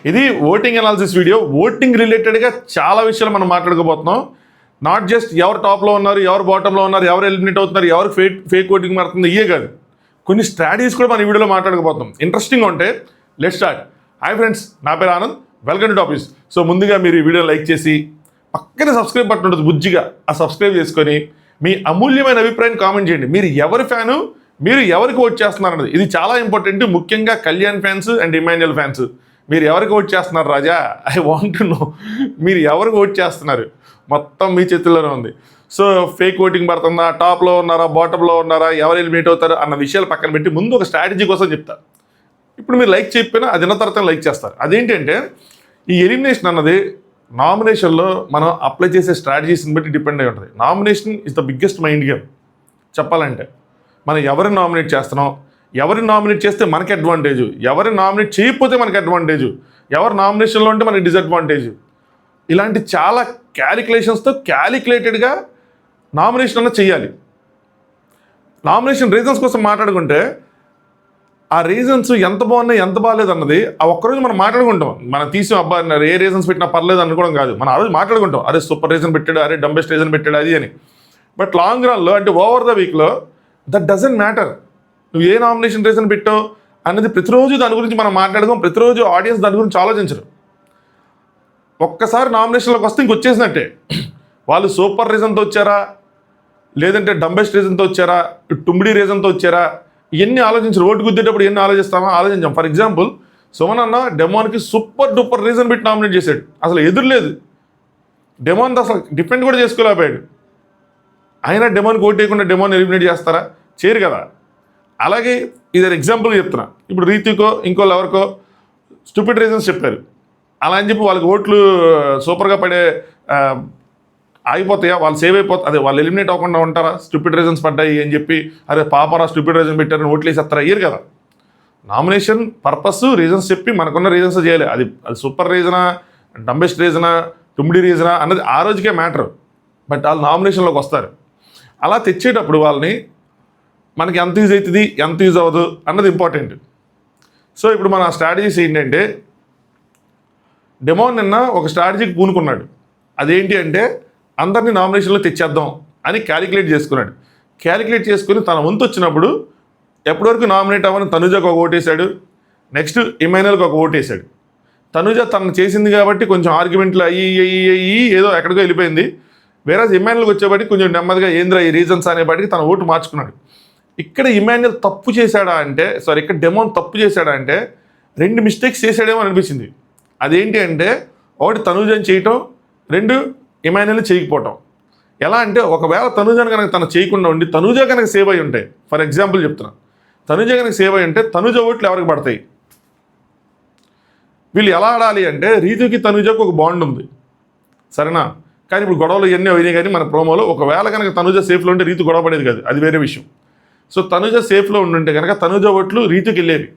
ఇది voting analysis video. Voting రిలేటెడ్గా చాలా విషయాలు మనం మాట్లాడుకోబోతున్నాం. నాట్ జస్ట్ ఎవరు టాప్లో ఉన్నారు, ఎవరు బాటంలో ఉన్నారు, ఎవరు ఎలిమినేట్ అవుతున్నారు, ఎవరు ఫేక్ ఓటింగ్ మారుతుంది, ఇయే కాదు, కొన్ని స్ట్రాటజీస్ కూడా మన ఈ వీడియోలో మాట్లాడుకోబోతున్నాం. ఇంట్రెస్టింగ్ ఉంటే లెట్స్ స్టార్ట్. హాయ్ ఫ్రెండ్స్, నా పేరు Anand, welcome to topics. So ముందుగా మీరు ఈ వీడియో లైక్ చేసి పక్కనే సబ్స్క్రైబ్ బటన్ ఉంటుంది బుజ్జిగా, ఆ సబ్స్క్రైబ్ చేసుకొని మీ అమూల్యమైన అభిప్రాయం కామెంట్ చేయండి. మీరు ఎవరి ఫ్యాను, మీరు ఎవరికి ఓట్ చేస్తున్నారు అన్నది ఇది చాలా ఇంపార్టెంట్. ముఖ్యంగా Kalyan fans and Emmanuel fans, మీరు ఎవరికి ఓట్ చేస్తున్నారు రాజా? I want to know. మీరు ఎవరికి ఓట్ చేస్తున్నారు మొత్తం మీ చేతుల్లోనే ఉంది. సో ఫేక్ ఓటింగ్ పడుతుందా, టాప్లో ఉన్నారా, బాటంలో ఉన్నారా, ఎవరు ఎలిమినేట్ అవుతారు అన్న విషయాలు పక్కన పెట్టి ముందు ఒక స్ట్రాటజీ కోసం చెప్తా. ఇప్పుడు మీరు లైక్ చెప్పినా అది విన్న తర్వాత లైక్ చేస్తారు. అదేంటంటే ఈ ఎలిమినేషన్ అన్నది నామినేషన్లో మనం అప్లై చేసే స్ట్రాటజీస్ని బట్టి డిపెండ్ అయి ఉంటుంది. Nomination is the biggest mind game చెప్పాలంటే. మనం ఎవరిని నామినేట్ చేస్తున్నాం, ఎవరిని నామినేట్ చేస్తే మనకి అడ్వాంటేజు, ఎవరిని నామినేట్ చేయకపోతే మనకి అడ్వాంటేజు, ఎవరు నామినేషన్లో ఉంటే మనకి డిసడ్వాంటేజు, ఇలాంటి చాలా క్యాలిక్యులేషన్స్తో క్యాలిక్యులేటెడ్గా నామినేషన్ అన్నది చేయాలి. నామినేషన్ రీజన్స్ కోసం మాట్లాడుకుంటే ఆ రీజన్స్ ఎంత బాగున్నాయి, ఎంత బాగాలేదు అన్నది ఆ ఒక్కరోజు మనం మాట్లాడుకుంటాం. మనం తీసి అబ్బా ఏ రీజన్స్ పెట్టినా పర్లేదు అనుకోవడం కాదు. మనం ఆ రోజు మాట్లాడుకుంటాం, అరే సూపర్ రీజన్ పెట్టాడు, అరే డంబెస్ట్ రీజన్ పెట్టాడు అది అని. బట్ లాంగ్ రన్లో అంటే ఓవర్ ద వీక్లో దట్ డజంట్ మ్యాటర్. నువ్వు ఏ నామినేషన్ రీజన్ పెట్టావు అన్నది ప్రతిరోజు దాని గురించి మనం మాట్లాడుకోం. ప్రతిరోజు ఆడియన్స్ దాని గురించి ఆలోచించరు. ఒక్కసారి నామినేషన్లోకి వస్తే ఇంకొచ్చేసినట్టే. వాళ్ళు సూపర్ రీజన్తో వచ్చారా, లేదంటే డంబెస్ట్ రీజన్తో వచ్చారా, టుమ్మిడి రీజన్తో వచ్చారా, ఇవన్నీ ఆలోచించరు. ఓటు గుద్దేటప్పుడు ఎన్ని ఆలోచిస్తామో ఆలోచించాం. ఫర్ ఎగ్జాంపుల్ సుమన్ అన్న డెమోన్కి సూపర్ డూపర్ రీజన్ పెట్టి నామినేట్ చేశాడు. అసలు ఎదురులేదు, డెమోన్ అసలు డిఫెండ్ కూడా చేసుకోలేకపోయాడు. అయినా డెమోన్కి ఓటు వేయకుండా డెమోన్ ఎలిమినేట్ చేస్తారా? చేయరు కదా. అలాగే ఇది ఎగ్జాంపుల్ చెప్తున్నా. ఇప్పుడు రీతికో ఇంకో ఎవరికో స్టూపిడ్ రీజన్స్ చెప్పారు, అలా అని చెప్పి వాళ్ళకి ఓట్లు సూపర్గా పడే ఆగిపోతాయా, వాళ్ళు సేవ్ అయిపోతాయి, అదే వాళ్ళు ఎలిమినేట్ అవ్వకుండా ఉంటారా? స్టూపిడ్ రీజన్స్ పడ్డాయి అని చెప్పి అరే పాపరా స్టూపిడ్ రీజన్ పెట్టారని ఓట్లు వేసేస్తారా? అయ్యారు కదా. నామినేషన్ పర్పస్ రీజన్స్ చెప్పి మనకున్న రీజన్స్ చేయాలి. అది సూపర్ రీజనా, డంబెస్ట్ రీజనా, టుమ్మిడి రీజనా అన్నది ఆ రోజుకే మ్యాటర్. బట్ వాళ్ళు నామినేషన్లోకి వస్తారు. అలా తెచ్చేటప్పుడు వాళ్ళని మనకి ఎంత యూజ్ అవుతుంది, ఎంత యూజ్ అవ్వదు అన్నది ఇంపార్టెంట్. సో ఇప్పుడు మన స్ట్రాటజీస్ ఏంటంటే, డెమోన్ నిన్న ఒక స్ట్రాటజీకి పూనుకున్నాడు. అదేంటి అంటే అందరినీ నామినేషన్లో తెచ్చేద్దాం అని క్యాలిక్యులేట్ చేసుకున్నాడు. క్యాలిక్యులేట్ చేసుకుని తన వంతు వచ్చినప్పుడు ఎప్పటివరకు నామినేట్ అవ్వని తనుజకు ఒక ఓటేశాడు, నెక్స్ట్ ఇమాన్యుయల్కి ఒక ఓటేశాడు. తనుజ తను చేసింది కాబట్టి కొంచెం ఆర్గ్యుమెంట్లు అయ్యి ఏదో ఎక్కడికో వెళ్ళిపోయింది. వేరే ఇమాన్యుయల్కి వచ్చేవాడికి కొంచెం నెమ్మదిగా ఏంద్రా ఈ రీజన్స్ అనేవాటికి తన ఓటు మార్చుకున్నాడు. ఇక్కడ ఇమాన్యుయల్ తప్పు చేశాడా అంటే, ఇక్కడ డెమోన్ తప్పు చేశాడా అంటే 2 మిస్టేక్స్ చేశాడేమో అనిపించింది. అదేంటి అంటే, ఒకటి తనుజని చేయటం, 2 ఇమాన్యుయల్ చేయకపోవటం. ఎలా అంటే ఒకవేళ తనుజని కనుక తను చేయకుండా ఉండి తనుజ కనుక సేవ్ అయి ఉంటాయి, ఫర్ ఎగ్జాంపుల్ చెప్తున్నా, తనుజ కనుక సేవ్ అయి ఉంటే తనుజ ఓట్లు ఎవరికి పడతాయి? వీళ్ళు ఎలా ఆడాలి అంటే, రీతుకి తనుజకు ఒక బాండ్ ఉంది సరేనా, కానీ ఇప్పుడు గొడవలు ఇవన్నీ అయినాయి. కానీ మన ప్రోమోలో ఒకవేళ కనుక తనుజ సేఫ్లో ఉంటే రీతు గొడవ పడేది కాదు, అది వేరే విషయం. సో తనుజ సేఫ్లో ఉండుంటే కనుక తనుజ ఓట్లు రీతుకి వెళ్ళేవి.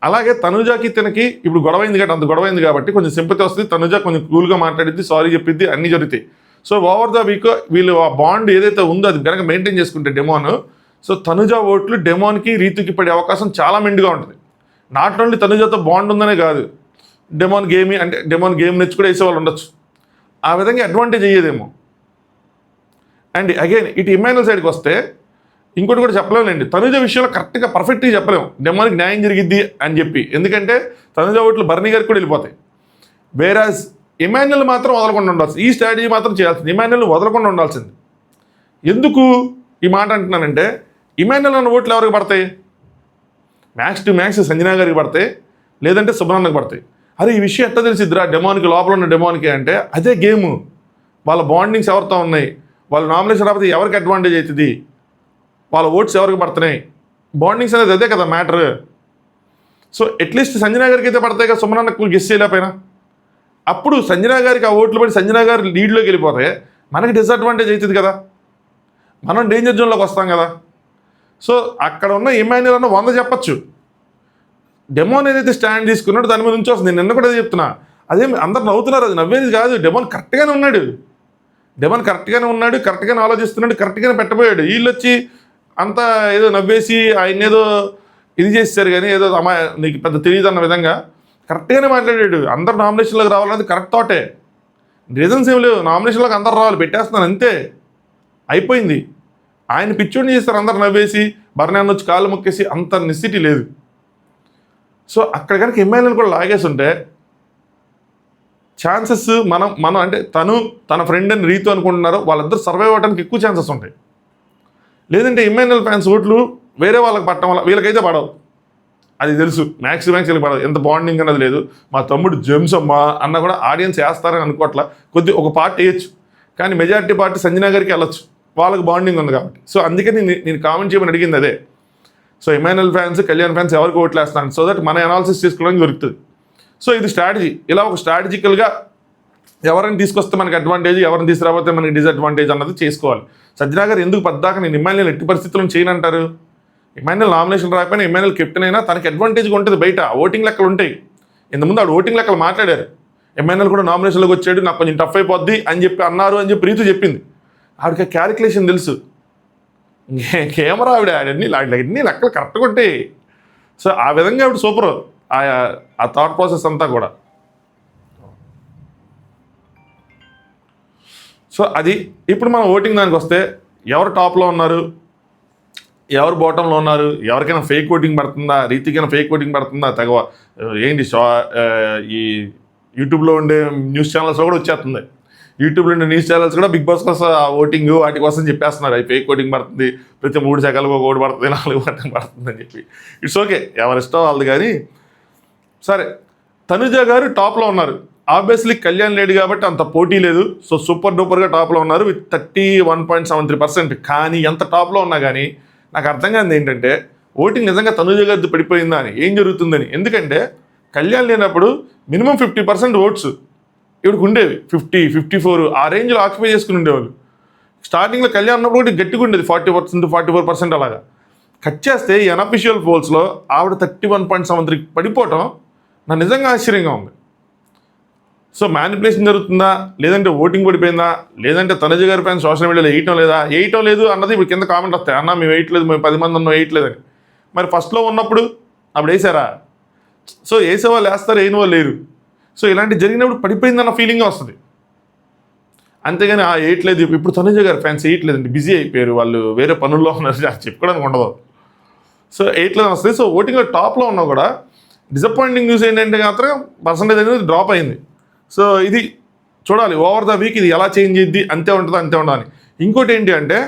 అలాగే తనుజకి తనకి ఇప్పుడు గొడవైంది కాబట్టి అంత గొడవైంది కాబట్టి కొంచెం సింపతి వస్తుంది. తనుజ కొంచెం కూల్గా మాట్లాడిద్ది, సారీ చెప్పిద్ది, అన్నీ జరుగుతాయి. సో ఓవర్ ద వీక్ వీళ్ళు ఆ బాండ్ ఏదైతే ఉందో అది కనుక మెయింటైన్ చేసుకుంటే డెమోన్, సో తనుజ ఓట్లు డెమోన్కి రీతుకి పడే అవకాశం చాలా మెండుగా ఉంటుంది. నాట్ ఓన్లీ తనుజతో బాండ్ ఉందనే కాదు, డెమోన్ గేమ్ నచ్చి కూడా వేసేవాళ్ళు ఉండొచ్చు. ఆ విధంగా అడ్వాంటేజ్ అయ్యేదేమో. అండ్ అగైన్ ఇటు ఇమాన్యుయల్ సైడ్కి వస్తే ఇంకోటి కూడా చెప్పలేమండి. తనుజ విషయంలో కరెక్ట్గా పర్ఫెక్ట్గా చెప్పలేము డెమోన్కి న్యాయం జరిగిద్ది అని చెప్పి, ఎందుకంటే తనుజ ఓట్లు బర్నీ గారికి కూడా వెళ్ళిపోతాయి. వేరాజ్ ఇమాన్యుయల్ మాత్రం వదలకుండా ఉండాల్సింది, ఈ స్ట్రాటజీ మాత్రం చేయాల్సింది, ఇమాన్యుయల్ వదలకుండా ఉండాల్సింది. ఎందుకు ఈ మాట అంటున్నానంటే, ఇమాన్యుయల్ అన్న ఓట్లు ఎవరికి పడతాయి? మ్యాక్స్ టు మ్యాక్స్ సంజనా గారికి పడతాయి, లేదంటే సుబ్రహ్మణ్యకి పడతాయి. అరే ఈ విషయం ఎట్లా తెలిసిద్దిరా డెమోన్కి, లోపల ఉన్న డెమోన్కి అంటే అదే గేము. వాళ్ళ బాండింగ్స్ ఎవరితో ఉన్నాయి, వాళ్ళ నామినేషన్ రాకపోతే ఎవరికి అడ్వాంటేజ్ అవుతుంది, వాళ్ళ ఓట్స్ ఎవరికి పడుతున్నాయి, బాండింగ్స్ అనేది అదే కదా మ్యాటర్. సో అట్లీస్ట్ సంజనా గారికి అయితే పడతాయి కదా, సుమనన్నకు గెస్ చేయలేకపోయినా. అప్పుడు సంజనా గారికి ఆ ఓట్లు పడి సంజనా గారు లీడ్లోకి వెళ్ళిపోతే మనకి డిసడ్వాంటేజ్ అవుతుంది కదా, మనం డేంజర్ జోన్లోకి వస్తాం కదా. సో అక్కడ ఉన్న ఇమాన్యుయల్ అన్న 100 చెప్పచ్చు, డెమోన్ ఏదైతే స్టాండ్ తీసుకున్నాడో దాని మీద నుంచి వస్తుంది. నేను నిన్న కూడా అదే చెప్తున్నా, అదే అందరు నవ్వుతున్నారు, అది నవ్వేది కాదు. డెమోన్ కరెక్ట్గానే ఉన్నాడు, కరెక్ట్గానే ఆలోచిస్తున్నాడు, కరెక్ట్గానే పెట్టబోయాడు. వీళ్ళు వచ్చి అంతా ఏదో నవ్వేసి ఆయన ఏదో ఇది చేస్తారు. కానీ ఏదో నీకు పెద్ద తెలియదు అన్న విధంగా కరెక్ట్గానే మాట్లాడాడు. అందరు నామినేషన్లోకి రావాలన్నది కరెక్ట్ థాటే. రీజన్స్ ఏం లేవు, నామినేషన్లోకి అందరు రావాలి, పెట్టేస్తున్నాను అంతే, అయిపోయింది. ఆయన పిచ్చోడిని చేస్తారు, అందరు నవ్వేసి బర్ణాన్ని వచ్చి కాళ్ళు మొక్కేసి, అంత నెసిటీ లేదు. సో అక్కడ కనుక ఎమ్మెల్యేలు కూడా లాగేసి ఉంటే ఛాన్సెస్ మనం అంటే తన ఫ్రెండ్ అని రీతు అనుకుంటున్నారో వాళ్ళిద్దరు సర్వైవ్ అవ్వడానికి ఎక్కువ ఛాన్సెస్ ఉంటాయి. లేదంటే ఎమ్మెల్యేల ఫ్యాన్స్ ఓట్లు వేరే వాళ్ళకి పట్టడం వల్ల వీళ్ళకైతే పడవు, అది తెలుసు. మ్యాక్స్ వీళ్ళకి పడదు, ఎంత బాండింగ్ అన్నది లేదు. మా తమ్ముడు జెమ్స్ అమ్మా అన్న కూడా ఆడియన్స్ వేస్తారని అనుకోవట్లా, ఒక పార్ట్ వేయచ్చు, కానీ మెజారిటీ పార్టీ సంజనా గారికి వెళ్ళొచ్చు, వాళ్ళకి బాండింగ్ ఉంది కాబట్టి. సో అందుకని నేను కామెంట్ చేయమని అడిగింది అదే. సో ఎమ్మెల్యేల ఫ్యాన్స్, కళ్యాణ్ ఫ్యాన్స్ ఎవరికి ఓట్లు వేస్తాను, సో దట్ మన అనాలిసిస్ చేసుకోవడానికి దొరుకుతుంది. సో ఇది స్ట్రాటజీ. ఇలా ఒక స్ట్రాటజికల్గా ఎవరిని తీసుకొస్తే మనకి అడ్వాంటేజ్, ఎవరిని తీసుకురాకపోతే మనకి డిసడ్వాంటేజ్ అన్నది చేసుకోవాలి. సజ్జనా గారు ఎందుకు పద్దాక నేను ఎమ్మెల్యేలు ఎట్టి పరిస్థితులను చేయనంటారు? ఎమ్మెల్యేలు నామినేషన్ రాకపోయినా ఎమ్మెల్యేలు కెప్టెన్ అయినా తనకి అడ్వాంటేజ్గా ఉంటుంది. బయట ఓటింగ్ లెక్కలు ఉంటాయి. ఇంతకుముందు ఆవిడ ఓటింగ్ లెక్కలు మాట్లాడారు, ఎమ్మెల్యేలు కూడా నామినేషన్లోకి వచ్చాడు, నాకు కొంచెం టఫ్ అయిపోద్ది అని చెప్పి అన్నారు అని చెప్పి రీతు చెప్పింది. ఆవిడకి క్యాలిక్యులేషన్ తెలుసు. కెమెరా ఆవిడ అన్ని లెక్కలు కరెక్ట్గా ఉంటాయి. సో ఆ విధంగా ఆవిడ సూపర్, ఆ థాట్ ప్రాసెస్ అంతా కూడా. సో అది ఇప్పుడు మనం ఓటింగ్ దానికి వస్తే ఎవరు టాప్లో ఉన్నారు, ఎవరు బాటంలో ఉన్నారు, ఎవరికైనా ఫేక్ ఓటింగ్ పడుతుందా, రీతికైనా ఫేక్ ఓటింగ్ పడుతుందా, తెగవ ఏంటి ఈ యూట్యూబ్లో ఉండే న్యూస్ ఛానల్స్లో కూడా వచ్చేస్తుంది. యూట్యూబ్లో ఉండే న్యూస్ ఛానల్స్ కూడా బిగ్ బాస్ కోసం ఓటింగ్ వాటి కోసం చెప్పేస్తున్నారు, అవి ఫేక్ ఓటింగ్ పడుతుంది, ప్రతి 3 సెకన్లకు ఒక ఓటు పడుతుంది, 4 ఓటింగ్ పడుతుంది అని చెప్పి. ఇట్స్ ఓకే, ఎవరిష్టం వాళ్ళది. కానీ సరే, తనుజ గారు టాప్లో ఉన్నారు. ఆబ్వియస్లీ కళ్యాణ్ లేడు కాబట్టి అంత పోటీ లేదు. సో సూపర్ డూపర్గా టాప్లో ఉన్నారు విత్ 31.73%. కానీ ఎంత టాప్లో ఉన్నా కానీ నాకు అర్థం కాదు ఏంటంటే ఓటింగ్ నిజంగా తనుజ గారిది పడిపోయిందా అని, ఏం జరుగుతుందని. ఎందుకంటే కళ్యాణ్ లేనప్పుడు మినిమం 50% ఓట్స్ ఇవిడికి ఉండేవి, 50, 54 ఆ రేంజ్లో ఆక్యుపై చేసుకుని ఉండేవాళ్ళు. స్టార్టింగ్లో కళ్యాణ్ ఉన్నప్పుడు కూడా గట్టిగా ఉండేది 40%, 44% అలాగా. కట్ చేస్తే ఈ అన్అఫిషియల్ పోల్స్లో ఆవిడ 31.73 పడిపోవటం నాకు నిజంగా ఆశ్చర్యంగా ఉంది. సో మ్యానిపులేషన్ జరుగుతుందా, లేదంటే ఓటింగ్ పడిపోయిందా, లేదంటే తనుజ గారి పైన సోషల్ మీడియాలో వేయటం లేదు అన్నది ఇప్పుడు కింద కామెంట్ వస్తాయి. అన్న మేము వేయట్లేదు, మేము 10 మంది ఉన్నాం వేయట్లేదని. మరి ఫస్ట్లో ఉన్నప్పుడు అప్పుడు వేసారా? సో వేసే వాళ్ళు వేస్తారు, వేయని వాళ్ళు లేరు. సో ఇలాంటి జరిగినప్పుడు పడిపోయిందన్న ఫీలింగ్ వస్తుంది. అంతేగాని వేయట్లేదు ఇప్పుడు తనుజ గారి ఫ్యాన్స్ వేయట్లేదండి, బిజీ అయిపోయారు, వాళ్ళు వేరే పనుల్లో ఉన్నారు, చెప్పుకోవడానికి ఉండదు. సో వేయట్లేదు వస్తుంది. సో ఓటింగ్లో టాప్లో ఉన్నా కూడా డిసప్పాయింటింగ్ న్యూస్ ఏంటంటే మాత్రం పర్సంటేజ్ అనేది డ్రాప్ అయింది. సో ఇది చూడాలి ఓవర్ ద వీక్ ఇది ఎలా చేంజ్ అయ్యిద్ది, అంతే ఉండాలి. ఇంకోటి ఏంటి అంటే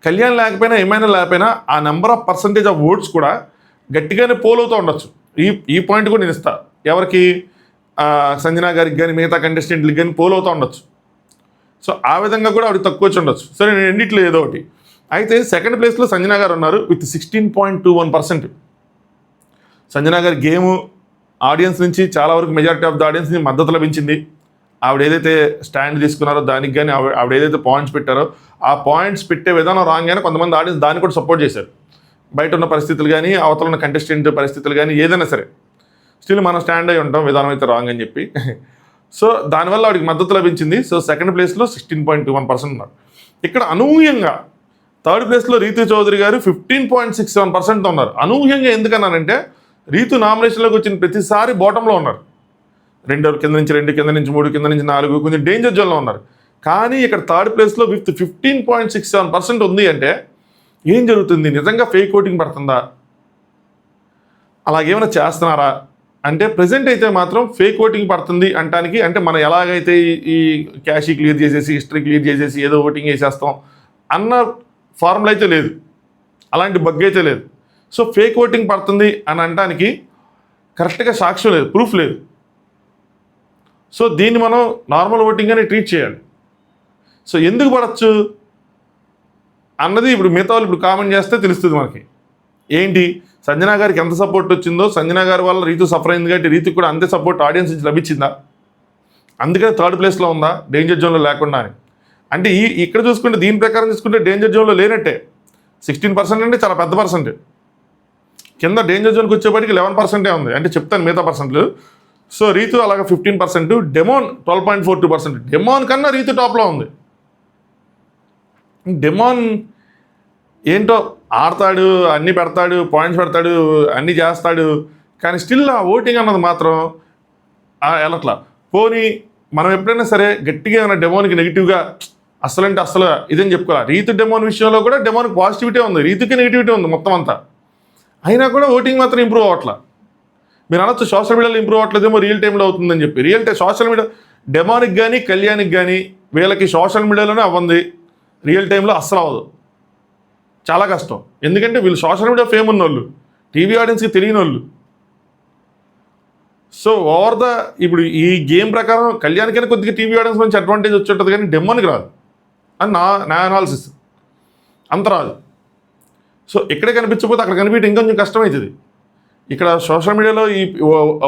కళ్యాణ్ లేకపోయినా ఏమైనా లేకపోయినా ఆ number of percentage of votes కూడా గట్టిగానే పోల్ అవుతూ ఉండొచ్చు. ఈ పాయింట్ కూడా నేను ఇస్తాను. ఎవరికి? సంజనా గారికి కానీ మిగతా కంటెస్టెంట్లకి కానీ పోల్ అవుతూ ఉండొచ్చు. సో ఆ విధంగా కూడా ఆవిడ తక్కువ వచ్చి ఉండొచ్చు. సరే, నేను రెండిట్లో ఏదో ఒకటి. అయితే సెకండ్ ప్లేస్లో సంజనా గారు ఉన్నారు విత్ 16.21%. సంజనా గారి గేము ఆడియన్స్ నుంచి చాలా వరకు మెజారిటీ ఆఫ్ ద ఆడియన్స్ నుంచి మద్దతు లభించింది. ఆవిడ ఏదైతే స్టాండ్ తీసుకున్నారో దానికి కానీ ఆవిడ ఏదైతే పాయింట్స్ పెట్టారో ఆ పాయింట్స్ పెట్టే విధానం రాంగ్ కానీ కొంతమంది ఆడియన్స్ దాన్ని కూడా సపోర్ట్ చేశారు. బయట ఉన్న పరిస్థితులు కానీ అవతల ఉన్న కంటెస్టెంట్ పరిస్థితులు కానీ ఏదైనా సరే స్టిల్ మనం స్టాండ్ అయి ఉంటాం, విధానం అయితే రాంగ్ అని చెప్పి. సో దానివల్ల ఆవిడకి మద్దతు లభించింది. సో సెకండ్ ప్లేస్లో 16.21% ఉన్నారు. ఇక్కడ అనూహ్యంగా థర్డ్ ప్లేస్లో రీతు చౌదరి గారు 15.67% ఉన్నారు. అనూహ్యంగా ఎందుకన్నానంటే రీతు నామినేషన్లోకి వచ్చిన ప్రతిసారి బాటంలో ఉన్నారు. 2 కింద నుంచి 2, కింద నుంచి 3, కింద నుంచి 4, కొంచెం డేంజర్ జోన్లో ఉన్నారు. కానీ ఇక్కడ థర్డ్ ప్లేస్లో విత్ 15.67% ఉంది అంటే ఏం జరుగుతుంది? నిజంగా ఫేక్ ఓటింగ్ పడుతుందా, అలాగేమైనా చేస్తున్నారా అంటే ప్రజెంట్ అయితే మాత్రం ఫేక్ ఓటింగ్ పడుతుంది అంటానికి, అంటే మనం ఎలాగైతే ఈ క్యాషీ క్లియర్ చేసేసి హిస్టరీ క్లియర్ చేసేసి ఏదో ఓటింగ్ వేసేస్తాం అన్న ఫార్ములా అయితే లేదు, అలాంటి బగ్ అయితే లేదు. సో ఫేక్ ఓటింగ్ పడుతుంది అని అనడానికి కరెక్ట్గా సాక్ష్యం లేదు, ప్రూఫ్ లేదు. సో దీన్ని మనం నార్మల్ ఓటింగ్ అని ట్రీట్ చేయాలి. సో ఎందుకు పడచ్చు అన్నది ఇప్పుడు మిగతా వాళ్ళు ఇప్పుడు కామెంట్ చేస్తే తెలుస్తుంది మనకి. ఏంటి సంజనా గారికి ఎంత సపోర్ట్ వచ్చిందో, సంజనా గారి వల్ల రీతు సఫర్ అయింది కాబట్టి రీతుకి కూడా అంతే సపోర్ట్ ఆడియన్స్ నుంచి లభించిందా, అందుకని థర్డ్ ప్లేస్లో ఉందా డేంజర్ జోన్లో లేకుండా అని. అంటే ఇక్కడ చూసుకుంటే దీని ప్రకారం చూసుకుంటే డేంజర్ జోన్లో లేనట్టే. 16% అంటే చాలా పెద్ద పర్సెంట్. కింద డేంజర్ జోన్కి వచ్చేప్పటికి 11% ఉంది, అంటే చెప్తాను మిగతా పర్సెంట్లు. సో రీతు అలాగే 15%, డెమోన్ 12.42%. డెమోన్ కన్నా రీతు టాప్లో ఉంది. డెమోన్ ఏంటో ఆడతాడు, అన్నీ పెడతాడు, పాయింట్స్ పెడతాడు, అన్నీ చేస్తాడు, కానీ స్టిల్ ఆ ఓటింగ్ అన్నది మాత్రం వెళ్ళట్లా. పోనీ మనం ఎప్పుడైనా సరే గట్టిగా ఏమైనా డెమోన్కి నెగిటివ్గా అసలంటే అసలు ఇదని చెప్పుకోవాలి. రీతు డెమోన్ విషయంలో కూడా డెమోన్కి పాజిటివిటీ ఉంది, రీతుకి నెగిటివిటీ ఉంది మొత్తం అంతా. అయినా కూడా ఓటింగ్ మాత్రం ఇంప్రూవ్ అవ్వట్లా. మీరు అనొచ్చు సోషల్ మీడియాలో ఇంప్రూవ్ అవ్వట్లేదేమో రియల్ టైంలో అవుతుందని చెప్పి. రియల్ టైం సోషల్ మీడియా డెమోన్కి కానీ కళ్యాణ్కి కానీ వీళ్ళకి సోషల్ మీడియాలోనే అవ్వంది, రియల్ టైంలో అస్సలు అవ్వదు. చాలా కష్టం. ఎందుకంటే వీళ్ళు సోషల్ మీడియా ఫేమ్ ఉన్నోళ్ళు, టీవీ ఆడియన్స్కి తెలియని వాళ్ళు. సో ఇప్పుడు ఈ గేమ్ ప్రకారం కళ్యాణ్కైనా కొద్దిగా టీవీ ఆడియన్స్ నుంచి అడ్వాంటేజ్ వచ్చి ఉంటుంది, కానీ డెమోన్కి రాదు అని నా అనాలిసిస్. అంత రాదు. సో ఇక్కడే కనిపించకపోతే అక్కడ కనిపించడం ఇంకొంచెం కష్టమవుతుంది. ఇక్కడ సోషల్ మీడియాలో ఈ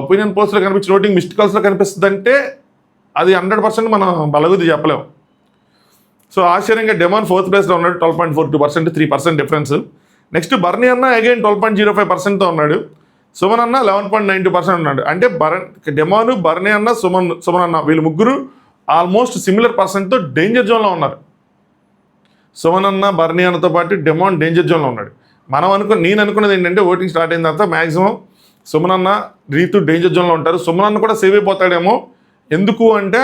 ఒపీనియన్ పోస్ట్లో కనిపించిన ఓటింగ్ మిస్డ్ కాల్స్లో కనిపిస్తుంది అంటే అది 100% మనం బలగుద్ది చెప్పలేము. సో ఆశ్చర్యంగా డెమోన్ 4th ప్లేస్లో ఉన్నాడు, 12.42%, 3% డిఫరెన్స్. నెక్స్ట్ బర్నీ అన్న అగైన్ 12.05%తో ఉన్నాడు. సుమన్ అన్న 11.92% ఉన్నాడు. అంటే డెమోన్, బర్నీ అన్న, సుమన్ అన్న వీళ్ళు ముగ్గురు ఆల్మోస్ట్ సిమిలర్ పర్సెంట్తో డేంజర్ జోన్లో ఉన్నారు. సుమన్ అన్న, బర్నీ అన్నతో పాటు డెమోన్ డేంజర్ జోన్లో ఉన్నాడు. నేను అనుకున్నది ఏంటంటే ఓటింగ్ స్టార్ట్ అయిన తర్వాత మ్యాక్సిమం సుమన్ అన్న, రీతు డేంజర్ జోన్లో ఉంటారు. సుమన్ అన్న కూడా సేవ్ అయిపోతాడేమో. ఎందుకు అంటే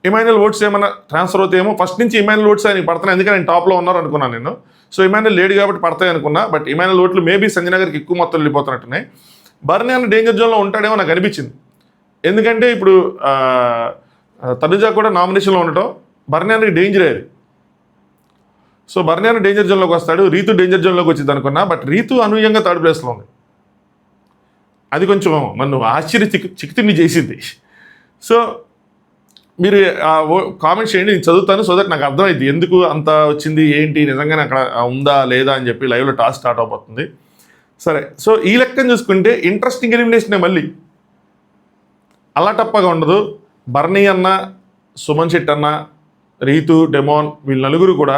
ఇమాన్యుయల్ ఓట్స్ ఏమైనా ట్రాన్స్ఫర్ అవుతాయేమో. ఫస్ట్ నుంచి ఇమాన్యుయల్ ఓట్స్ ఆయనకి పడుతున్నాయి, ఎందుకంటే ఆయన టాప్లో ఉన్నారు అనుకున్నాను నేను. సో ఇమాన్యుయల్ లేడు కాబట్టి పడతాయి అనుకున్నా. బట్ ఇమాన్యుయల్ ఓట్లు మేబీ సంజయ్ నగర్కి ఎక్కువ మొత్తం వెళ్ళిపోతున్నట్టున్నాయి. బర్నీ అన్న డేంజర్ జోన్లో ఉంటాడేమో నాకు అనిపించింది. ఎందుకంటే ఇప్పుడు తనుజ కూడా నామినేషన్లో ఉండటం బర్నీ అన్నకి డేంజర్ అయ్యేది. సో బర్నీ అన్న డేంజర్ జోన్లోకి వస్తాడు, రీతు డేంజర్ జోన్లోకి వచ్చింది అనుకున్నా. బట్ రీతు అనూహ్యంగా 3rd ప్లేస్లో ఉంది. అది కొంచెం నన్ను చికితిని చేసింది. సో మీరు కామెంట్స్ చేయండి, నేను చదువుతాను. సో దట్ నాకు అర్థమైంది ఎందుకు అంత వచ్చింది, ఏంటి నిజంగానే అక్కడ ఉందా లేదా అని చెప్పి. లైవ్లో టాస్క్ స్టార్ట్ అవబోతుంది. సరే, సో ఈ లెక్కను చూసుకుంటే ఇంట్రెస్టింగ్ ఎలిమినేషనే. మళ్ళీ అలా టప్పగా ఉండదు. బర్నీ అన్న, సుమన్ శెట్టి అన్న, రీతు, డెమోన్ వీళ్ళ నలుగురు కూడా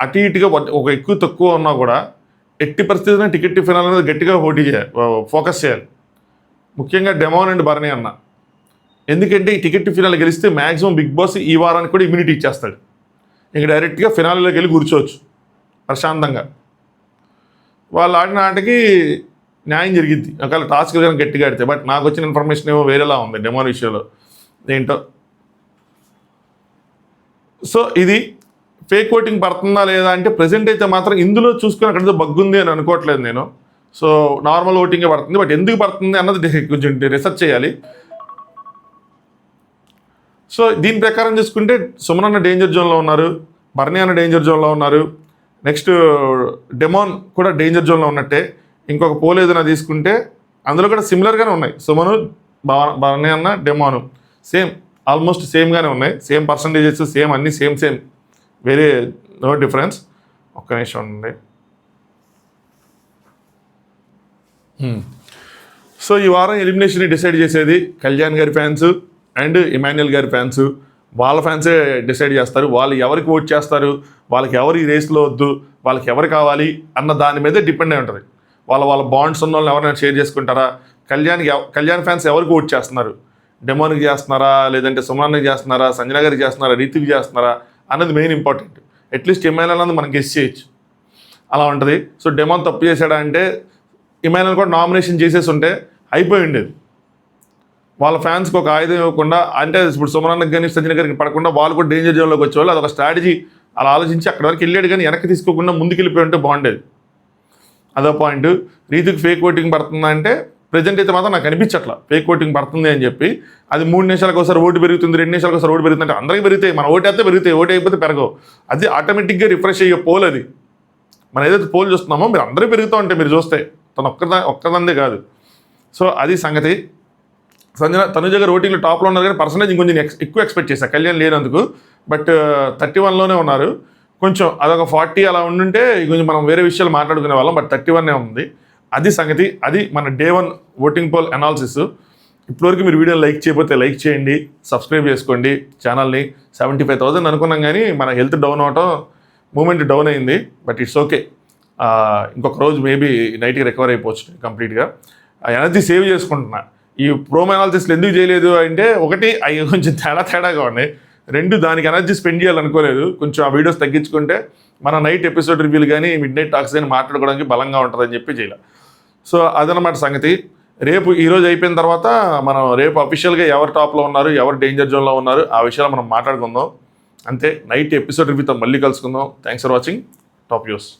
అటు ఇటుగా ఒక ఎక్కువ తక్కువ ఉన్నా కూడా ఎట్టి పరిస్థితుల్లో టికెట్ ఫినాల్ అనేది గట్టిగా ఫోకస్ చేయాలి. ముఖ్యంగా డెమోన్ అండ్ బర్నీ అన్న. ఎందుకంటే ఈ టికెట్ ఫినాల్ గెలిస్తే మ్యాక్సిమం బిగ్ బాస్ ఈ వారానికి కూడా ఇమ్యూనిటీ ఇచ్చేస్తాడు. ఇంక డైరెక్ట్గా ఫినాల్లోకి వెళ్ళి కూర్చోవచ్చు ప్రశాంతంగా. వాళ్ళు ఆడిన ఆటకి న్యాయం జరిగిద్ది ఒకవేళ టాస్క్ కానీ గట్టిగా ఆడితే. బట్ నాకు వచ్చిన ఇన్ఫర్మేషన్ ఏమో వేరేలా ఉంది డెమోన్ విషయంలో ఏంటో. సో ఇది ఫేక్ ఓటింగ్ పడుతుందా లేదా అంటే ప్రెజెంట్ అయితే మాత్రం ఇందులో చూసుకుని అక్కడ బగ్గుంది అని అనుకోవట్లేదు నేను. సో నార్మల్ ఓటింగే పడుతుంది. బట్ ఎందుకు పడుతుంది అన్నది కొంచెం రీసెర్చ్ చేయాలి. సో దీని ప్రకారం చూసుకుంటే సుమన్ అన్న డేంజర్ జోన్లో ఉన్నారు, బర్నీ అన్న డేంజర్ జోన్లో ఉన్నారు. నెక్స్ట్ డెమోన్ కూడా డేంజర్ జోన్లో ఉన్నట్టే. ఇంకొక పోల్ ఏదైనా తీసుకుంటే అందులో కూడా సిమిలర్గానే ఉన్నాయి. సుమను, బర్నీ అన్న, డెమోను సేమ్ ఆల్మోస్ట్ సేమ్గానే ఉన్నాయి. సేమ్ పర్సంటేజెస్, సేమ్ అన్నీ సేమ్ వేరే నో డిఫరెన్స్. ఒక్క నిమిషం ఉండండి. సో ఈ వారం ఎలిమినేషన్ డిసైడ్ చేసేది కళ్యాణ్ గారి ఫ్యాన్స్ అండ్ ఇమాన్యుయల్ గారి ఫ్యాన్స్. వాళ్ళ ఫ్యాన్సే డిసైడ్ చేస్తారు. వాళ్ళు ఎవరికి ఓట్ చేస్తారు, వాళ్ళకి ఎవరు ఈ రేస్లో వద్దు, వాళ్ళకి ఎవరు కావాలి అన్న దాని మీదే డిపెండ్ అయి ఉంటుంది. వాళ్ళ బాండ్స్ ఉన్న వాళ్ళని ఎవరైనా షేర్ చేసుకుంటారా, కళ్యాణ్ ఫ్యాన్స్ ఎవరికి ఓట్ చేస్తున్నారు, డెమోన్కి చేస్తున్నారా, లేదంటే సుమన్కి చేస్తున్నారా, సంజన గారికి చేస్తున్నారా, రీతికి చేస్తున్నారా అన్నది మెయిన్ ఇంపార్టెంట్. అట్లీస్ట్ ఇమాన్యుయల్ అన్నది మనం గెస్ చేయొచ్చు, అలా ఉంటుంది. సో డెమోన్ తప్పు చేశాడా అంటే ఇమాన్యుయల్ కూడా నామినేషన్ చేసేసి ఉంటే అయిపోయి ఉండేది. వాళ్ళ ఫ్యాన్స్కి ఒక ఆయుధం ఇవ్వకుండా, అంటే ఇప్పుడు సుమనన్నకి కానీ సంజన గారికి పడకుండా వాళ్ళు కూడా డేంజర్ జోన్లోకి వచ్చేవాళ్ళు. అదొక స్ట్రాటజీ. అలా ఆలోచించి అక్కడి వరకు వెళ్ళాడు, కానీ వెనక్కి తీసుకోకుండా ముందుకు వెళ్ళిపోయి ఉంటే బాగుండేది. అదో పాయింట్. రీతికి ఫేక్ ఓటింగ్ పడుతుందా అంటే ప్రజెంట్ అయితే మాత్రం నాకు అనిపించట్లా ఫేక్ ఓటింగ్ పడుతుంది అని చెప్పి. అది 3 నిమిషాలకు ఒకసారి ఓటు పెరుగుతుంది, 2 నిమిషాలకు ఒకసారి ఓటు పెరుగుతుంది అంటే అందరికీ పెరుగుతాయి. మన ఓటు అయితే పెరుగుతాయి, ఓటు అయిపోతే పెరగవు. అది ఆటోమేటిక్గా రిఫ్రెష్ అయ్యే పోల్. అది మనం ఏదైతే పోల్ చూస్తున్నామో మీరు అందరూ పెరుగుతూ ఉంటే మీరు చూస్తే తను ఒక్కదందే కాదు. సో అది సంగతి. తనుజ గారు ఓటింగ్లో టాప్లో ఉన్నారు, కానీ పర్సంటేజ్ ఇంకొంచెం ఎక్కువ ఎక్స్పెక్ట్ చేశాను కళ్యాణ్ లేనందుకు. బట్ 31లోనే ఉన్నారు. కొంచెం అదొక 40 అలా ఉండుంటే కొంచెం మనం వేరే విషయాలు మాట్లాడుకునే వాళ్ళం. బట్ 31 ఉంది. అది సంగతి. అది మన Day 1 ఓటింగ్ పోల్ అనాలిసిస్. ఇప్పటివరకు మీరు వీడియోని లైక్ చేయకపోతే లైక్ చేయండి, సబ్స్క్రైబ్ చేసుకోండి ఛానల్ని. 75,000 అనుకున్నాం, కానీ మన హెల్త్ డౌన్ అవటం, మూమెంట్ డౌన్ అయింది. But it's okay. ఇంకొక రోజు మేబీ నైట్కి రికవర్ అయిపోవచ్చు కంప్లీట్గా. ఎనర్జీ సేవ్ చేసుకుంటున్నా. ఈ ప్రోమో అనాలిసిస్లు ఎందుకు చేయలేదు అంటే, ఒకటి అవి కొంచెం తేడాగా ఉన్నాయి, 2 దానికి ఎనర్జీ స్పెండ్ చేయాలనుకోలేదు. కొంచెం ఆ వీడియోస్ తగ్గించుకుంటే మన నైట్ ఎపిసోడ్ రివ్యూలు కానీ మిడ్ నైట్ టాక్స్ కానీ మాట్లాడుకోవడానికి బలంగా ఉంటుందని చెప్పి చేయాలి. సో అదనమాట సంగతి. రేపు ఈరోజు అయిపోయిన తర్వాత మనం రేపు అఫీషియల్గా ఎవరు టాప్లో ఉన్నారు, ఎవరు డేంజర్ జోన్లో ఉన్నారు, ఆ విషయాలు మనం మాట్లాడుకుందాం. అంతే, నైట్ ఎపిసోడ్ రివ్యూతో మళ్ళీ కలుసుకుందాం. Thanks for watching top news.